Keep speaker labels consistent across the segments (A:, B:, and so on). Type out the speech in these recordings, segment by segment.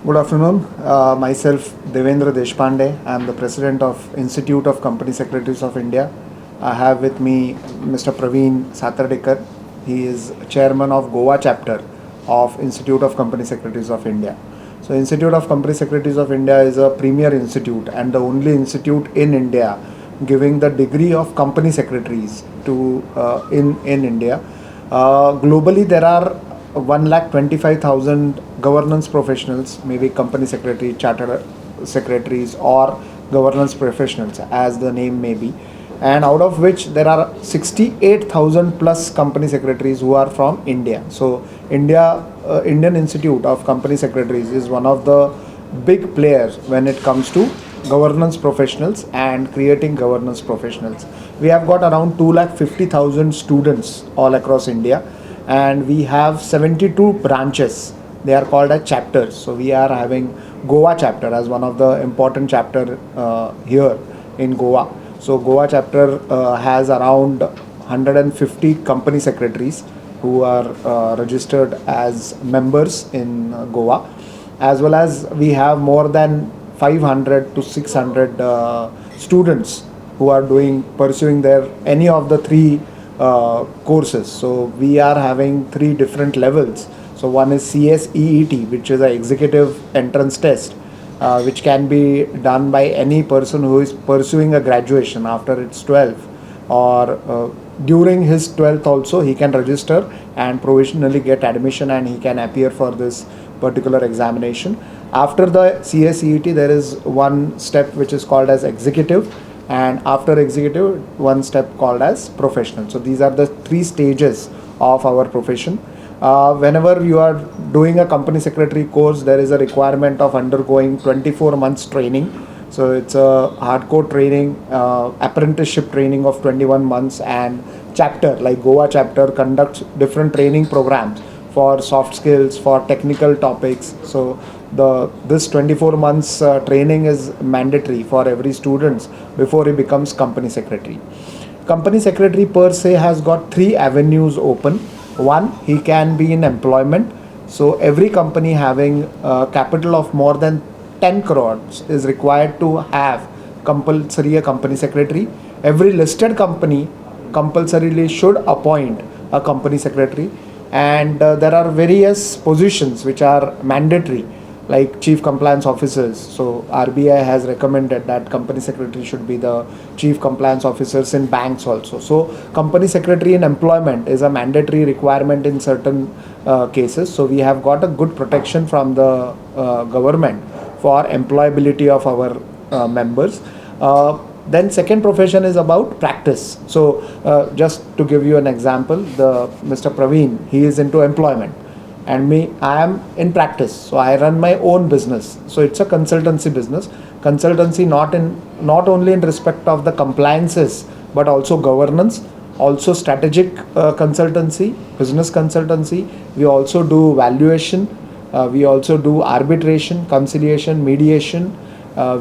A: Good afternoon. Myself, Devendra Deshpande. I am the president of Institute of Company Secretaries of India. I have with me Mr. Praveen Satardekar. He is chairman of Goa chapter of Institute of Company Secretaries of India. So, Institute of Company Secretaries of India is a premier institute and the only institute in India giving the degree of company secretaries to in India. Globally, there are 1,25,000 governance professionals, maybe company secretary, chartered secretaries, or governance professionals, as the name may be. And out of which there are 68,000 plus company secretaries who are from India. So, Indian Institute of Company Secretaries is one of the big players when it comes to governance professionals and creating governance professionals. We have got around 2,50,000 students all across India, and we have 72 branches. They are called as chapters. So we are having Goa chapter as one of the important chapter here in Goa. So Goa chapter has around 150 company secretaries who are registered as members in Goa, as well as we have more than 500 to 600 students who are pursuing their any of the three courses. So we are having three different levels. So one is CSEET, which is an executive entrance test, which can be done by any person who is pursuing a graduation after its 12th, or during his 12th also he can register and provisionally get admission, and he can appear for this particular examination. After the CSEET, there is one step which is called as executive, and after executive, one step called as professional. So these are the three stages of our profession. Whenever you are doing a company secretary course, there is a requirement of undergoing 24 months training. So it's a hardcore training, apprenticeship training of 21 months, and chapter like Goa chapter conducts different training programs for soft skills, for technical topics. So this 24 months training is mandatory for every student before he becomes company secretary. Company secretary per se has got three avenues open. One, he can be in employment. So every company having a capital of more than 10 crores is required to have compulsory a company secretary. Every listed company compulsorily should appoint a company secretary, and there are various positions which are mandatory, like chief compliance officers. So RBI has recommended that company secretary should be the chief compliance officers in banks also. So company secretary in employment is a mandatory requirement in certain cases. So we have got a good protection from the government for employability of our members. Then second profession is about practice. So just to give you an example, the Mr. Praveen, he is into employment, and me, I am in practice. So I run my own business. So it's a consultancy business. Consultancy not only in respect of the compliances, but also governance, also strategic consultancy, business consultancy. We also do valuation. We also do arbitration, conciliation, mediation.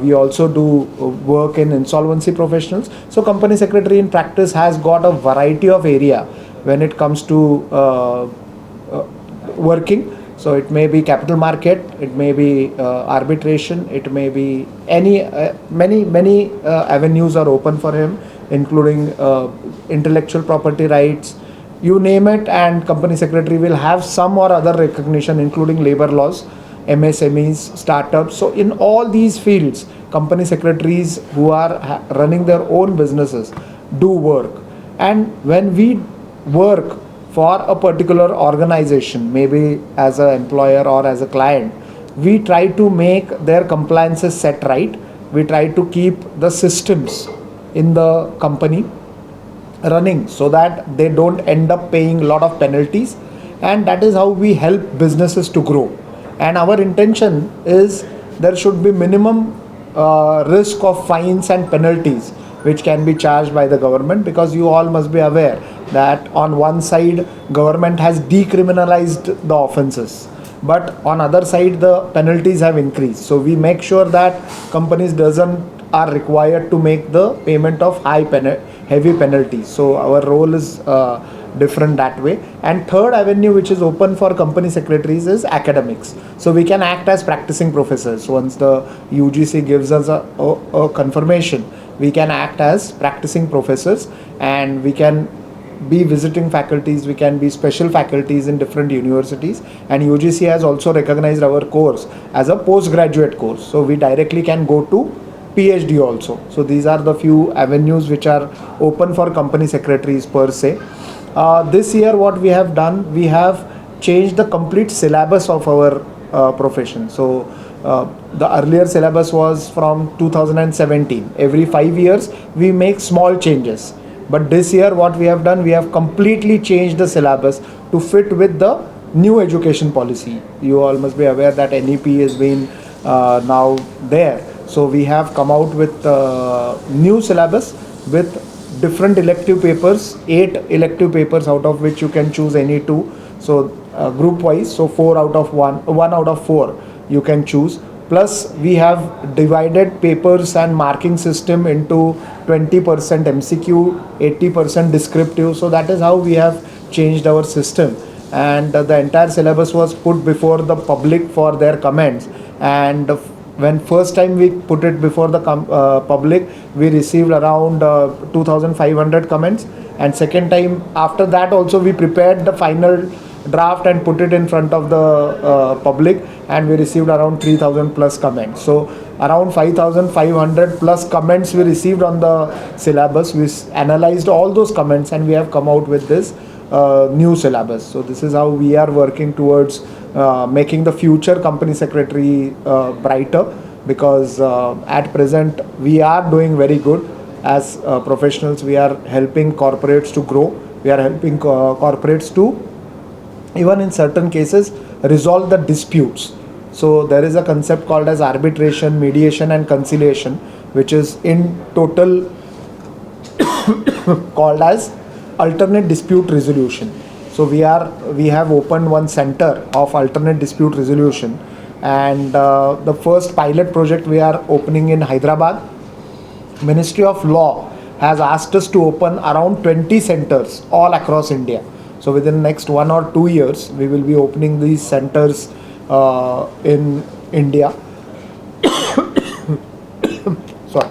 A: We also do work in insolvency professionals. So company secretary in practice has got a variety of area when it comes to working. So it may be capital market, it may be arbitration, it may be any many avenues are open for him, including intellectual property rights, you name it, and company secretary will have some or other recognition, including labor laws, MSMEs, startups. So in all these fields, company secretaries who are running their own businesses do work. And when we work for a particular organization, maybe as an employer or as a client, we try to make their compliances set right. We try to keep the systems in the company running so that they don't end up paying a lot of penalties, and that is how we help businesses to grow. And our intention is there should be minimum risk of fines and penalties which can be charged by the government, because you all must be aware that on one side government has decriminalized the offenses, but on other side the penalties have increased. So we make sure that companies doesn't are required to make the payment of heavy penalties. So our role is different that way. And third avenue which is open for company secretaries is academics. So we can act as practicing professors. Once the UGC gives us a confirmation, we can act as practicing professors, and we can be visiting faculties, we can be special faculties in different universities. And UGC has also recognized our course as a postgraduate course, so we directly can go to PhD also. So these are the few avenues which are open for company secretaries per se. This year what we have done, we have changed the complete syllabus of our profession. So the earlier syllabus was from 2017. Every 5 years we make small changes, but this year what we have done, we have completely changed the syllabus to fit with the new education policy. You all must be aware that NEP has been now there. So we have come out with new syllabus with different elective papers, 8 elective papers, out of which you can choose any 2. So group wise, so 4 out of 1 out of 4 you can choose. Plus we have divided papers and marking system into 20% MCQ, 80% descriptive. So that is how we have changed our system, and the entire syllabus was put before the public for their comments. And when first time we put it before the public, we received around 2500 comments, and second time after that also we prepared the final draft and put it in front of the public, and we received around 3000 plus comments. So around 5500 plus comments we received on the syllabus. We analyzed all those comments and we have come out with this new syllabus. So this is how we are working towards making the future company secretary brighter, because at present we are doing very good as professionals. We are helping corporates to grow, we are helping corporates to, even in certain cases, resolve the disputes. So there is a concept called as arbitration, mediation and conciliation, which is in total called as alternate dispute resolution. So we have opened one center of alternate dispute resolution, and the first pilot project we are opening in Hyderabad. Ministry of Law has asked us to open around 20 centers all across India. So within the next 1 or 2 years, we will be opening these centers in India. Sorry.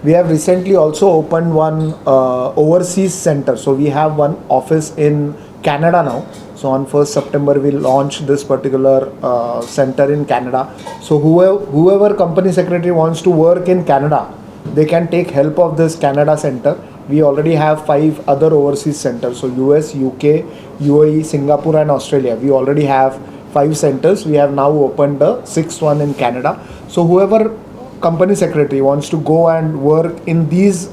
A: We have recently also opened one overseas center. So we have one office in Canada now. So on 1st September we'll launch this particular center in Canada. So whoever company secretary wants to work in Canada, they can take help of this Canada center. We already have 5 other overseas centers. So US, UK, UAE, Singapore and Australia. We already have 5 centers. We have now opened the 6th one in Canada. So whoever company secretary wants to go and work in these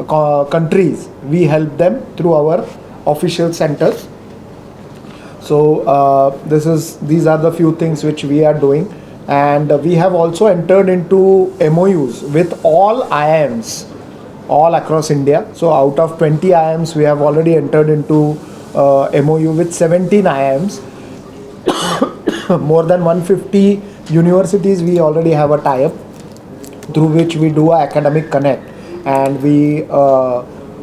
A: countries, we help them through our official centers. So these are the few things which we are doing. And we have also entered into MOUs with all IIMs all across India. So out of 20 IIMs, we have already entered into MOU with 17 IIMs. More than 150 universities we already have a tie-up, through which we do a academic connect, and we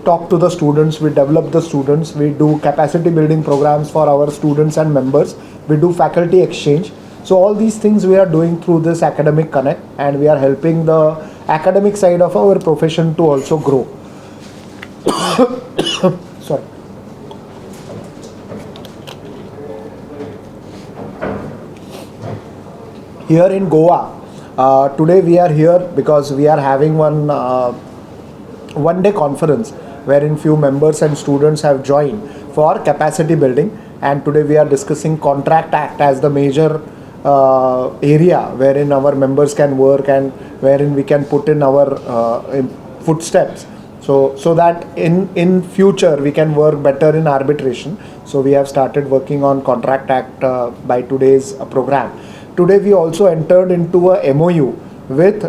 A: talk to the students, we develop the students, we do capacity building programs for our students and members, we do faculty exchange. So all these things we are doing through this academic connect, and we are helping the academic side of our profession to also grow. Sorry. Here in Goa, today we are here because we are having one day conference wherein few members and students have joined for capacity building, and today we are discussing Contract Act as the major area wherein our members can work and wherein we can put in our footsteps, so that in future we can work better in arbitration. So we have started working on Contract Act by today's program. Today we also entered into a MOU with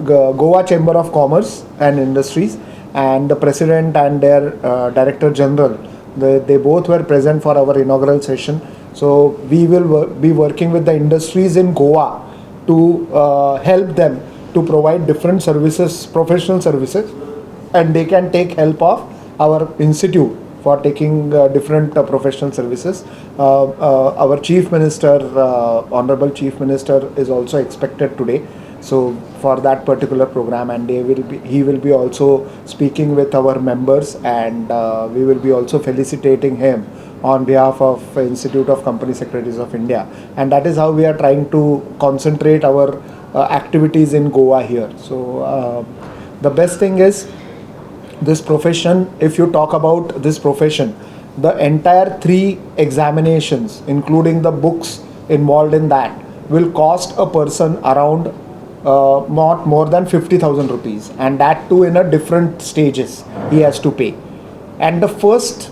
A: Goa Chamber of Commerce and Industries, and the president and their director general, they both were present for our inaugural session. So we will be working with the industries in Goa to help them to provide different services, professional services, and they can take help of our institute for taking different professional services. Our Chief Minister, Honorable Chief Minister, is also expected today. So for that particular program, and he will be also speaking with our members, and we will be also felicitating him on behalf of Institute of Company Secretaries of India, and that is how we are trying to concentrate our activities in Goa here. So the best thing is this profession. If you talk about this profession, the entire 3 examinations, including the books involved in that, will cost a person around not more than 50,000 rupees, and that too in a different stages he has to pay. And the first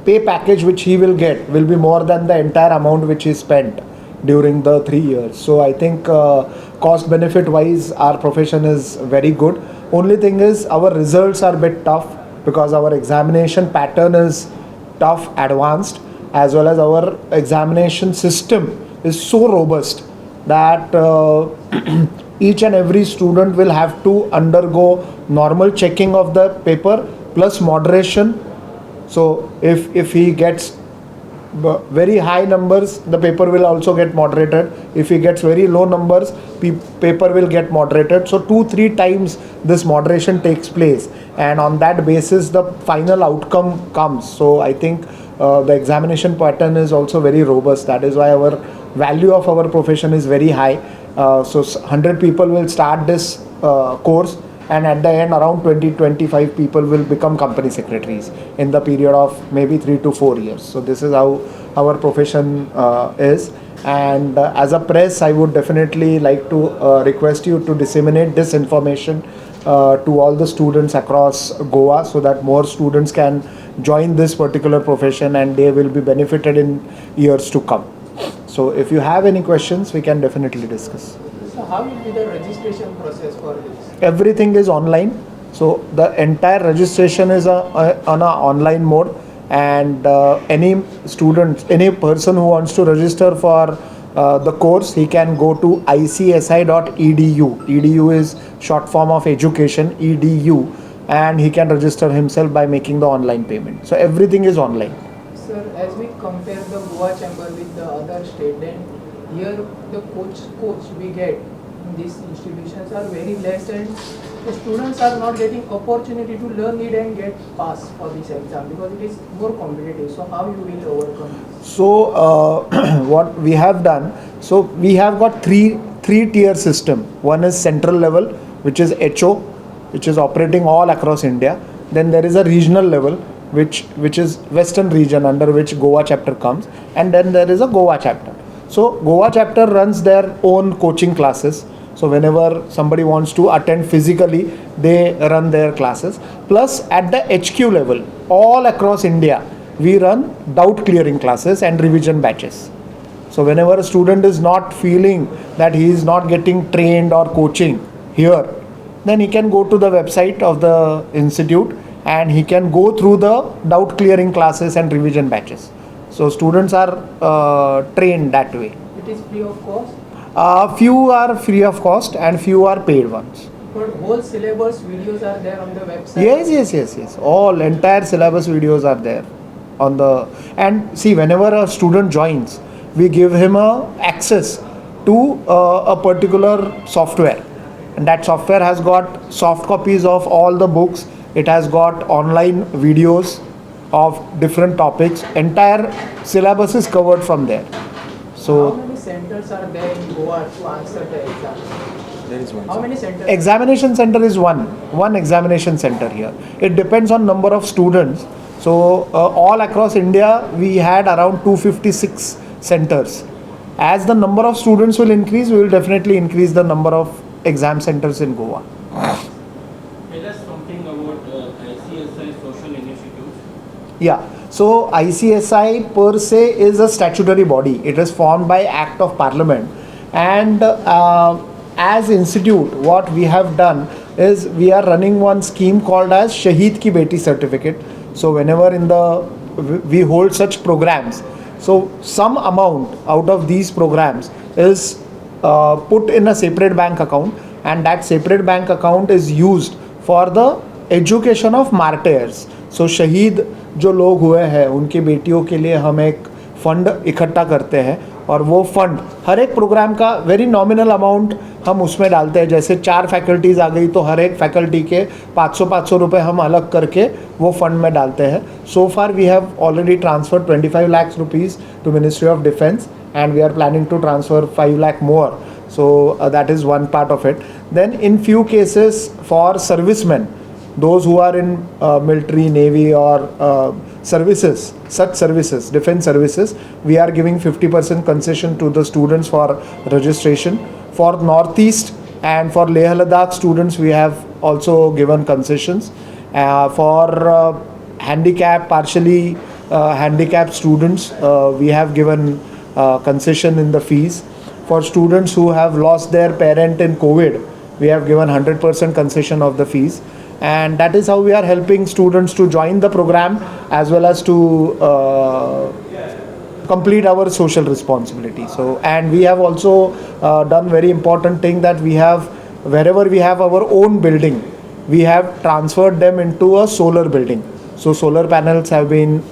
A: pay package which he will get will be more than the entire amount which he spent during the 3 years. So I think cost benefit wise our profession is very good. Only thing is our results are a bit tough because our examination pattern is tough, advanced, as well as our examination system is so robust that each and every student will have to undergo normal checking of the paper plus moderation. So if he gets very high numbers, the paper will also get moderated. If he gets very low numbers, paper will get moderated. So 2-3 times this moderation takes place, and on that basis the final outcome comes. So I think the examination pattern is also very robust. That is why our value of our profession is very high. So 100 people will start this course, and at the end around 20-25 people will become company secretaries in the period of maybe 3 to 4 years. So this is how our profession is. And as a press, I would definitely like to request you to disseminate this information to all the students across Goa, so that more students can join this particular profession and they will be benefited in years to come. So if you have any questions, we can definitely discuss.
B: So how will be the registration process for this?
A: Everything is online. So the entire registration is on a online mode, and any student, any person who wants to register for the course, he can go to icsi.edu. Edu is short form of education, edu, and he can register himself by making the online payment. So everything is online.
B: Sir, as we compare the Goa chamber with the other state, then here the coach we get in these institutions are very less, and the students are not getting opportunity to learn it and get pass for this exam because it is more competitive. So how you will overcome this?
A: So what we have done, so we have got three tier system. One is central level, which is HO, which is operating all across India. Then there is a regional level, which is Western region, under which Goa chapter comes, and then there is a Goa chapter. So Goa chapter runs their own coaching classes. So whenever somebody wants to attend physically, they run their classes. Plus at the HQ level, all across India, we run doubt clearing classes and revision batches. So whenever a student is not feeling that he is not getting trained or coaching here, then he can go to the website of the institute and he can go through the doubt clearing classes and revision batches. So students are trained that way.
B: It is free of cost?
A: Few are free of cost and few are paid ones.
B: But whole syllabus videos are there on the website?
A: Yes. All entire syllabus videos are there on the, and see, whenever a student joins, we give him access to a particular software, and that software has got soft copies of all the books. It has got online videos of different topics. Entire syllabus is covered from there. So
B: how many centers are there in Goa to answer the exam?
A: there is one.
B: How many centers?
A: Examination center is one examination center here. It depends on number of students. So all across India we had around 256 centers. As the number of students will increase, we will definitely increase the number of exam centers in Goa.
C: Tell us something about ICSI social initiatives.
A: Yeah. So ICSI per se is a statutory body. It is formed by Act of Parliament, and as institute, what we have done is we are running one scheme called as Shaheed Ki Beti certificate. So whenever we hold such programs, so some amount out of these programs is put in a separate bank account, and that separate bank account is used for the education of martyrs. So शहीद जो लोग हुए हैं उनकी बेटियों के लिए हम एक फंड इकट्ठा करते हैं, और वो फंड हर एक प्रोग्राम का वेरी नॉमिनल अमाउंट हम उसमें डालते हैं. जैसे 4 फैकल्टीज़ आ गई तो हर एक फैकल्टी के 500 रुपये हम अलग करके वो फंड में डालते हैं. So far we have already transferred 25 lakh rupees to ministry of defence, and we are planning to transfer 5 lakh more. So that is one part of it. Then in few cases for servicemen, those who are in military, navy or services, such services, defense services, we are giving 50% concession to the students for registration. For northeast and for Leh Ladakh students, we have also given concessions. For handicap, partially handicapped students, we have given concession in the fees. For students who have lost their parent in COVID, we have given 100% concession of the fees, and that is how we are helping students to join the program as well as to complete our social responsibility. So, and we have also done very important thing that we have, wherever we have our own building, we have transferred them into a solar building. So solar panels have been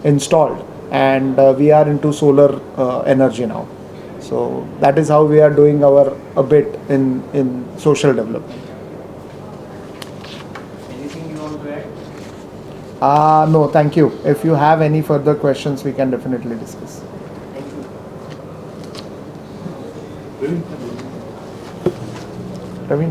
A: installed, and we are into solar energy now. So that is how we are doing our a bit in social development.
C: Anything you want to add?
A: No, thank you. If you have any further questions, we can definitely discuss.
C: Thank you.
A: Praveen.